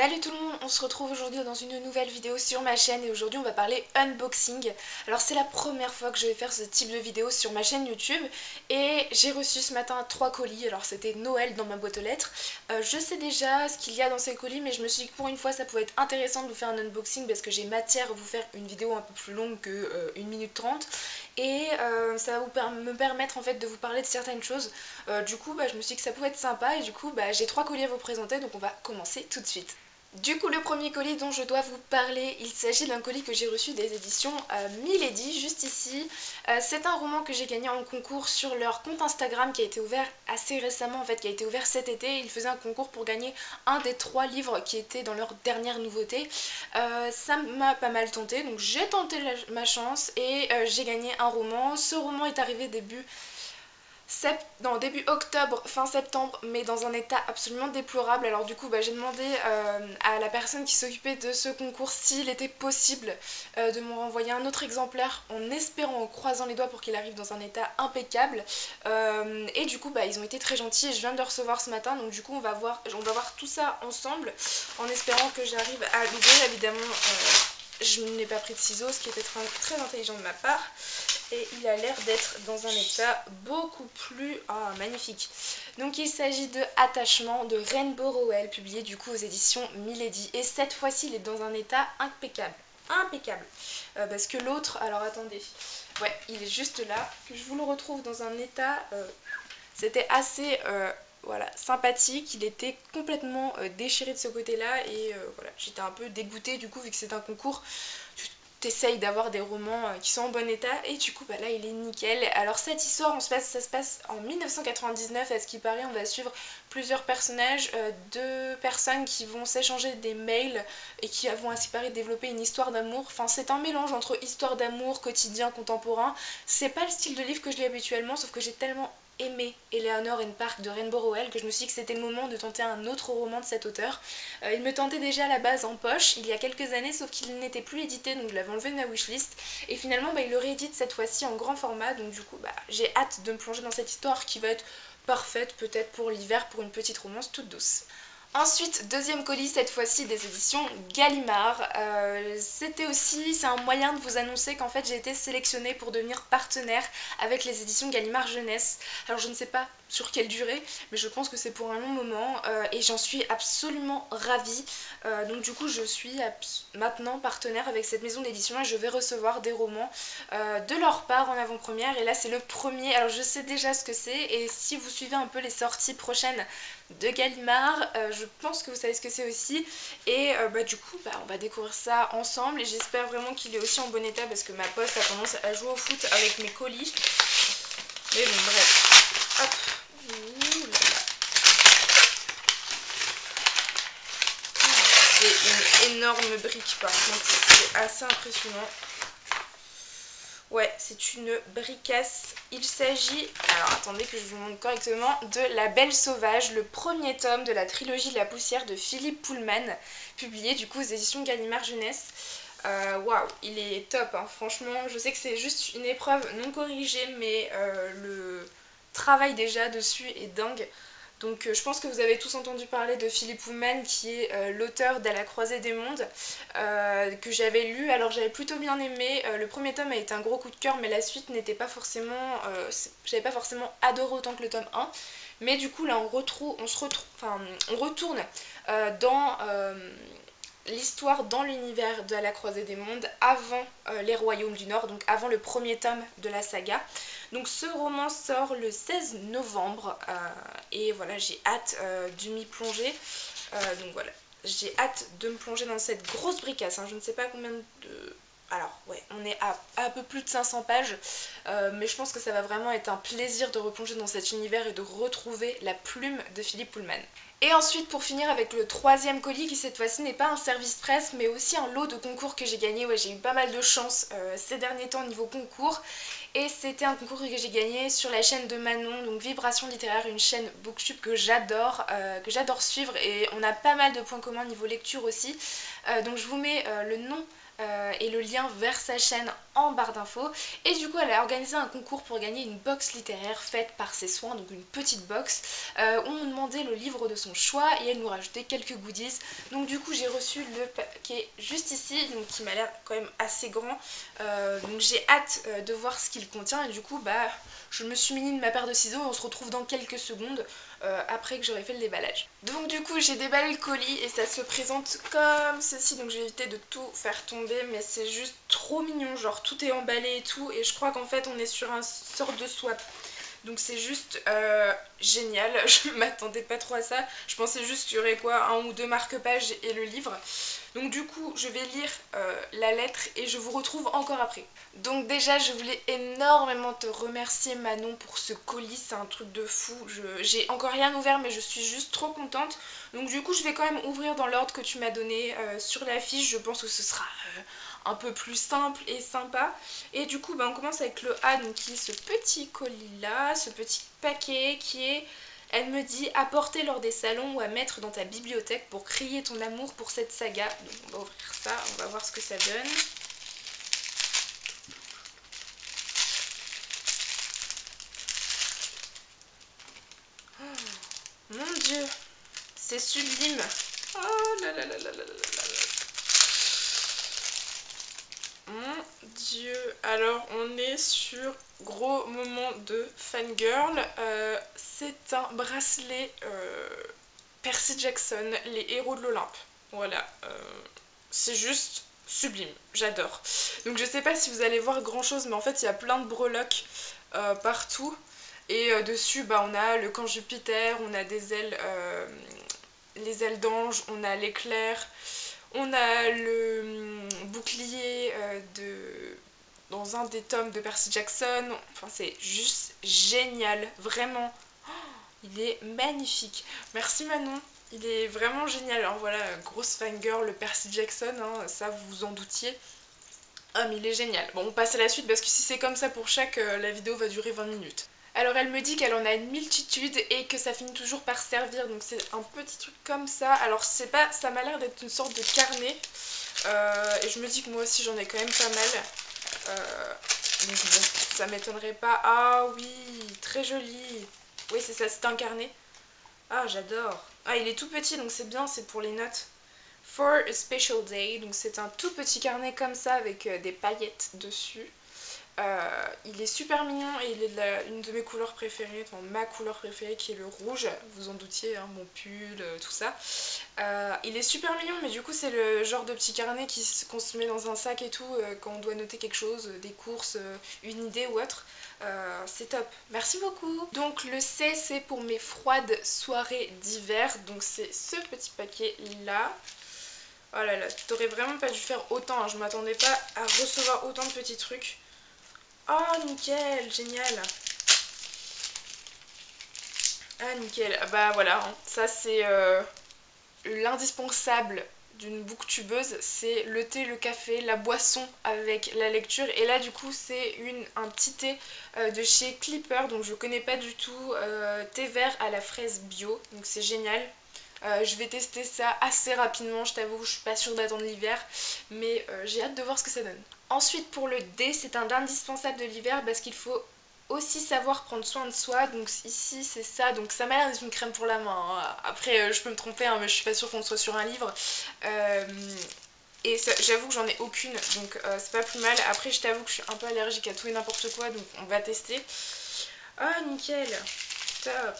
Salut tout le monde, on se retrouve aujourd'hui dans une nouvelle vidéo sur ma chaîne et aujourd'hui on va parler unboxing. Alors c'est la première fois que je vais faire ce type de vidéo sur ma chaîne YouTube et j'ai reçu ce matin 3 colis, alors c'était Noël dans ma boîte aux lettres. Je sais déjà ce qu'il y a dans ces colis mais je me suis dit que pour une fois ça pouvait être intéressant de vous faire un unboxing parce que j'ai matière à vous faire une vidéo un peu plus longue que 1 minute 30 et ça va me permettre en fait de vous parler de certaines choses. Du coup je me suis dit que ça pouvait être sympa et du coup j'ai 3 colis à vous présenter donc on va commencer tout de suite. Du coup, le premier colis dont je dois vous parler, il s'agit d'un colis que j'ai reçu des éditions Milady, juste ici. C'est un roman que j'ai gagné en concours sur leur compte Instagram qui a été ouvert assez récemment, en fait, qui a été ouvert cet été. Ils faisaient un concours pour gagner un des 3 livres qui étaient dans leur dernière nouveauté. Ça m'a pas mal tenté, donc j'ai tenté ma chance et j'ai gagné un roman. Ce roman est arrivé début octobre, fin septembre, mais dans un état absolument déplorable. Alors du coup j'ai demandé à la personne qui s'occupait de ce concours s'il était possible de me renvoyer un autre exemplaire en espérant, en croisant les doigts pour qu'il arrive dans un état impeccable. Et du coup ils ont été très gentils et je viens de le recevoir ce matin, donc du coup on va voir tout ça ensemble en espérant que j'arrive à l'ouvrir. Évidemment je n'ai pas pris de ciseaux, ce qui était très intelligent de ma part. Et il a l'air d'être dans un état beaucoup plus magnifique. Donc il s'agit de Attachement de Rainbow Rowell, publié du coup aux éditions Milady. Et cette fois-ci il est dans un état impeccable. Impeccable. Parce que l'autre, alors attendez, ouais, il est juste là, que je vous le retrouve dans un état, c'était assez voilà, sympathique. Il était complètement déchiré de ce côté-là et voilà, j'étais un peu dégoûtée du coup vu que c'est un concours. T'essayes d'avoir des romans qui sont en bon état et du coup là il est nickel. Alors cette histoire ça se passe en 1999 à ce qui paraît. On va suivre plusieurs personnages, 2 personnes qui vont s'échanger des mails et qui vont à ce qui paraît développer une histoire d'amour. Enfin c'est un mélange entre histoire d'amour, quotidien, contemporain. C'est pas le style de livre que je lis habituellement, sauf que j'ai tellement aimé Eleanor and Park de Rainbow Rowell que je me suis dit que c'était le moment de tenter un autre roman de cet auteur. Il me tentait déjà à la base en poche il y a quelques années, sauf qu'il n'était plus édité, donc je l'avais enlevé de ma wishlist et finalement il le réédite cette fois-ci en grand format, donc du coup j'ai hâte de me plonger dans cette histoire qui va être parfaite peut-être pour l'hiver, pour une petite romance toute douce. Ensuite, deuxième colis, cette fois-ci des éditions Gallimard. C'est un moyen de vous annoncer qu'en fait j'ai été sélectionnée pour devenir partenaire avec les éditions Gallimard Jeunesse. Alors je ne sais pas sur quelle durée, mais je pense que c'est pour un long moment et j'en suis absolument ravie. Donc du coup je suis maintenant partenaire avec cette maison d'édition et je vais recevoir des romans de leur part en avant-première. Et là c'est le premier, alors je sais déjà ce que c'est et si vous suivez un peu les sorties prochaines de Gallimard, je pense que vous savez ce que c'est aussi et du coup on va découvrir ça ensemble et j'espère vraiment qu'il est aussi en bon état parce que ma poste a tendance à jouer au foot avec mes colis. Mais bon bref, hop. Ouh là là. C'est une énorme brique par contre, c'est assez impressionnant. Ouais, c'est une bricasse. Il s'agit, alors attendez que je vous montre correctement, de La Belle Sauvage, le premier tome de la trilogie La Poussière de Philippe Pullman, publié du coup aux éditions Gallimard Jeunesse. Waouh, il est top, hein. Franchement, je sais que c'est juste une épreuve non corrigée, mais le travail déjà dessus est dingue. Donc je pense que vous avez tous entendu parler de Philippe Pullman qui est l'auteur d'À la croisée des mondes que j'avais lu. Alors j'avais plutôt bien aimé, le premier tome a été un gros coup de cœur mais la suite n'était pas forcément, j'avais pas forcément adoré autant que le tome 1. Mais du coup là on retourne dans l'histoire dans l'univers de la croisée des mondes avant les royaumes du Nord, donc avant le premier tome de la saga. Donc ce roman sort le 16 novembre et voilà, j'ai hâte de m'y plonger. Donc voilà, j'ai hâte de me plonger dans cette grosse bricasse, hein. Je ne sais pas combien de... Alors ouais, on est à un peu plus de 500 pages, mais je pense que ça va vraiment être un plaisir de replonger dans cet univers et de retrouver la plume de Philippe Pullman. Et ensuite pour finir avec le troisième colis qui cette fois-ci n'est pas un service presse mais aussi un lot de concours que j'ai gagné. Ouais, j'ai eu pas mal de chance ces derniers temps au niveau concours et c'était un concours que j'ai gagné sur la chaîne de Manon, donc Vibration Littéraire, une chaîne Booktube que j'adore suivre et on a pas mal de points communs niveau lecture aussi. Donc je vous mets le nom et le lien vers sa chaîne en barre d'infos. Et du coup elle a organisé un concours pour gagner une box littéraire faite par ses soins, donc une petite box où on nous demandait le livre de son choix et elle nous rajoutait quelques goodies. Donc du coup j'ai reçu le paquet juste ici, donc qui m'a l'air quand même assez grand, donc j'ai hâte de voir ce qu'il contient. Et du coup bah je me suis muni de ma paire de ciseaux et on se retrouve dans quelques secondes après que j'aurai fait le déballage. Donc du coup j'ai déballé le colis et ça se présente comme ceci, donc j'ai évité de tout faire tomber, mais c'est juste trop mignon, genre tout est emballé et tout, et je crois qu'en fait on est sur un sorte de swap. Donc c'est juste génial, je m'attendais pas trop à ça, je pensais juste qu'il y aurait quoi, un ou deux marque-pages et le livre. Donc du coup je vais lire la lettre et je vous retrouve encore après. Donc déjà je voulais énormément te remercier Manon pour ce colis, c'est un truc de fou. J'ai encore rien ouvert mais je suis juste trop contente. Donc du coup je vais quand même ouvrir dans l'ordre que tu m'as donné sur la fiche, je pense que ce sera un peu plus simple et sympa. Et du coup bah, on commence avec le A, donc qui est ce petit colis là, ce petit paquet qui est... Elle me dit à porter lors des salons ou à mettre dans ta bibliothèque pour crier ton amour pour cette saga. Donc on va ouvrir ça, on va voir ce que ça donne. Oh, mon Dieu, c'est sublime. Oh là là là là là là là là. Mon Dieu, alors on est sur gros moment de fangirl. C'est un bracelet Percy Jackson, les héros de l'Olympe. Voilà, c'est juste sublime, j'adore. Donc je sais pas si vous allez voir grand chose, mais en fait il y a plein de breloques partout. Et dessus bah, on a le camp Jupiter, on a des ailes, les ailes d'ange, on a l'éclair. On a le bouclier dans un des tomes de Percy Jackson. Enfin, c'est juste génial, vraiment. Oh, il est magnifique. Merci Manon, il est vraiment génial. Alors voilà, grosse fangirl, le Percy Jackson, hein, ça vous vous en doutiez. Ah, mais il est génial. Bon, on passe à la suite parce que si c'est comme ça pour chaque, la vidéo va durer 20 minutes. Alors elle me dit qu'elle en a une multitude et que ça finit toujours par servir, donc c'est un petit truc comme ça. Alors c'est pas, ça m'a l'air d'être une sorte de carnet et je me dis que moi aussi j'en ai quand même pas mal. Donc bon, ça m'étonnerait pas. Ah oui, très joli. Oui c'est ça, c'est un carnet. Ah j'adore. Ah il est tout petit donc c'est bien, c'est pour les notes. For a special day, donc c'est un tout petit carnet comme ça avec des paillettes dessus. Il est super mignon et il est une de mes couleurs préférées, enfin ma couleur préférée qui est le rouge, vous en doutiez, hein, mon pull, tout ça. Il est super mignon mais du coup c'est le genre de petit carnet qu'on se met dans un sac et tout quand on doit noter quelque chose, des courses, une idée ou autre. C'est top, merci beaucoup. Donc le C c'est pour mes froides soirées d'hiver, donc c'est ce petit paquet là. Oh là là, t'aurais vraiment pas dû faire autant, hein. Je m'attendais pas à recevoir autant de petits trucs. Oh nickel, génial. Ah nickel, bah voilà, hein. Ça c'est l'indispensable d'une booktubeuse, c'est le thé, le café, la boisson avec la lecture. Et là du coup c'est un petit thé de chez Clipper, donc je connais pas du tout, thé vert à la fraise bio, donc c'est génial. Je vais tester ça assez rapidement, je t'avoue, je suis pas sûre d'attendre l'hiver, mais j'ai hâte de voir ce que ça donne. Ensuite pour le D, c'est un indispensable de l'hiver parce qu'il faut aussi savoir prendre soin de soi. Donc ici c'est ça, donc ça m'a l'air d'être une crème pour la main, hein. Après je peux me tromper, hein, mais je suis pas sûre qu'on soit sur un livre. Et j'avoue que j'en ai aucune, donc c'est pas plus mal. Après je t'avoue que je suis un peu allergique à tout et n'importe quoi, donc on va tester. Ah nickel, top.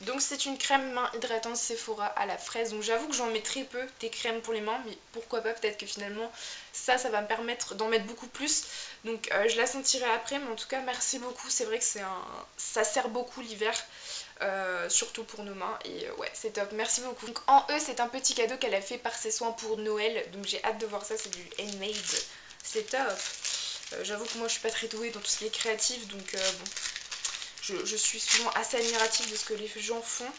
Donc c'est une crème main hydratante Sephora à la fraise. Donc j'avoue que j'en mets très peu des crèmes pour les mains, mais pourquoi pas, peut-être que finalement ça va me permettre d'en mettre beaucoup plus. Donc je la sentirai après, mais en tout cas merci beaucoup. C'est vrai que ça sert beaucoup l'hiver, surtout pour nos mains. Et ouais, c'est top, merci beaucoup. Donc en E, c'est un petit cadeau qu'elle a fait par ses soins pour Noël. Donc j'ai hâte de voir ça, c'est du handmade. C'est top. J'avoue que moi je suis pas très douée dans tout ce qui est créatif, donc bon. Je suis souvent assez admirative de ce que les gens font.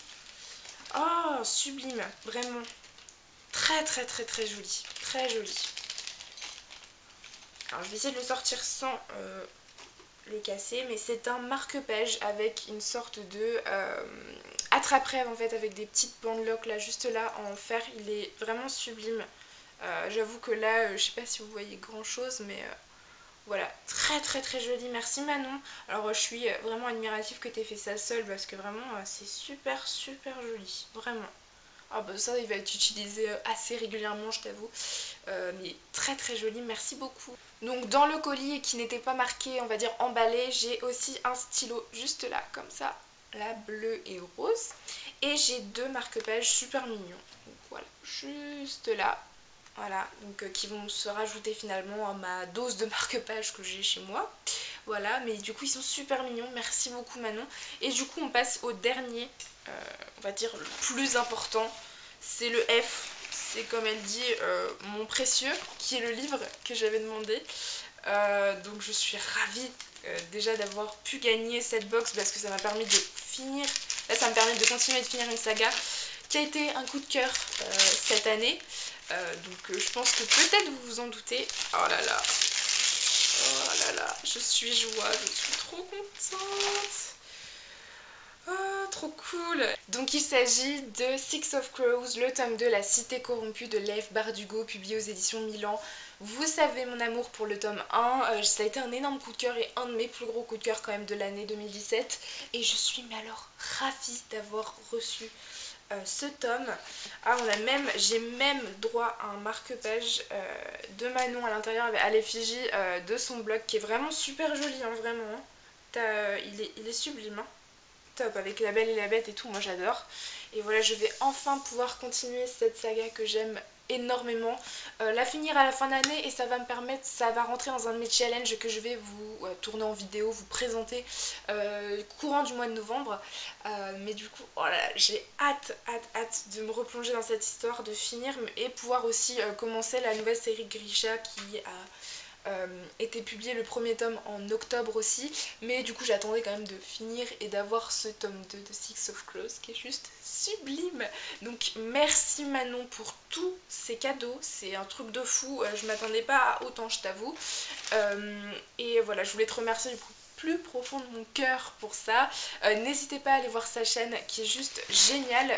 Oh, sublime, vraiment. Très très très très joli. Très joli. Alors je vais essayer de le sortir sans le casser, mais c'est un marque-page avec une sorte de attrape-rêve en fait, avec des petites bandeloques là, juste là en fer. Il est vraiment sublime. J'avoue que là, je sais pas si vous voyez grand chose, mais voilà, très très très joli. Merci Manon. Alors je suis vraiment admirative que tu aies fait ça seule parce que vraiment c'est super super joli, vraiment. Ah bah ça il va être utilisé assez régulièrement je t'avoue, mais très très joli, merci beaucoup. Donc dans le colis qui n'était pas marqué on va dire emballé, j'ai aussi un stylo juste là comme ça, là bleu et rose, et j'ai deux marque-pages super mignons. Donc voilà, juste là. Voilà, donc qui vont se rajouter finalement à ma dose de marque-page que j'ai chez moi. Voilà, mais du coup ils sont super mignons, merci beaucoup Manon. Et du coup on passe au dernier, on va dire le plus important, c'est le F. C'est comme elle dit, mon précieux, qui est le livre que j'avais demandé. Donc je suis ravie déjà d'avoir pu gagner cette box parce que ça m'a permis de finir, là ça me permet de continuer de finir une saga qui a été un coup de cœur cette année. Donc je pense que peut-être vous vous en doutez. Oh là là, oh là là, je suis joie, je suis trop contente. Oh, trop cool. Donc il s'agit de Six of Crows, le tome 2, La Cité corrompue de Lev Bardugo, publié aux éditions Milan. Vous savez mon amour pour le tome 1, ça a été un énorme coup de cœur et un de mes plus gros coups de cœur quand même de l'année 2017. Et je suis mais alors ravie d'avoir reçu ce tome. Ah, j'ai même droit à un marque-page de Manon à l'intérieur à l'effigie de son blog qui est vraiment super joli, hein, vraiment. Il est sublime. Hein. Top, avec La Belle et la Bête et tout, moi j'adore. Et voilà, je vais enfin pouvoir continuer cette saga que j'aime énormément, la finir à la fin d'année et ça va me permettre, ça va rentrer dans un de mes challenges que je vais vous tourner en vidéo, vous présenter courant du mois de novembre. Mais du coup, oh là là, j'ai hâte de me replonger dans cette histoire, de finir et pouvoir aussi commencer la nouvelle série Grisha qui a était publié le premier tome en octobre aussi, mais du coup j'attendais quand même de finir et d'avoir ce tome 2 de Six of Crows qui est juste sublime. Donc merci Manon pour tous ces cadeaux, c'est un truc de fou, je m'attendais pas à autant je t'avoue. Et voilà, je voulais te remercier du plus profond de mon cœur pour ça. N'hésitez pas à aller voir sa chaîne qui est juste géniale,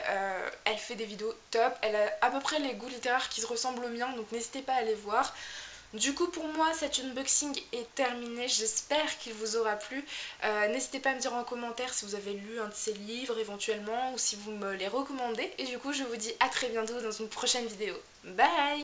elle fait des vidéos top, elle a à peu près les goûts littéraires qui se ressemblent aux miens, donc n'hésitez pas à aller voir. Du coup pour moi cet unboxing est terminé, j'espère qu'il vous aura plu. N'hésitez pas à me dire en commentaire si vous avez lu un de ces livres éventuellement ou si vous me les recommandez. Et du coup je vous dis à très bientôt dans une prochaine vidéo. Bye!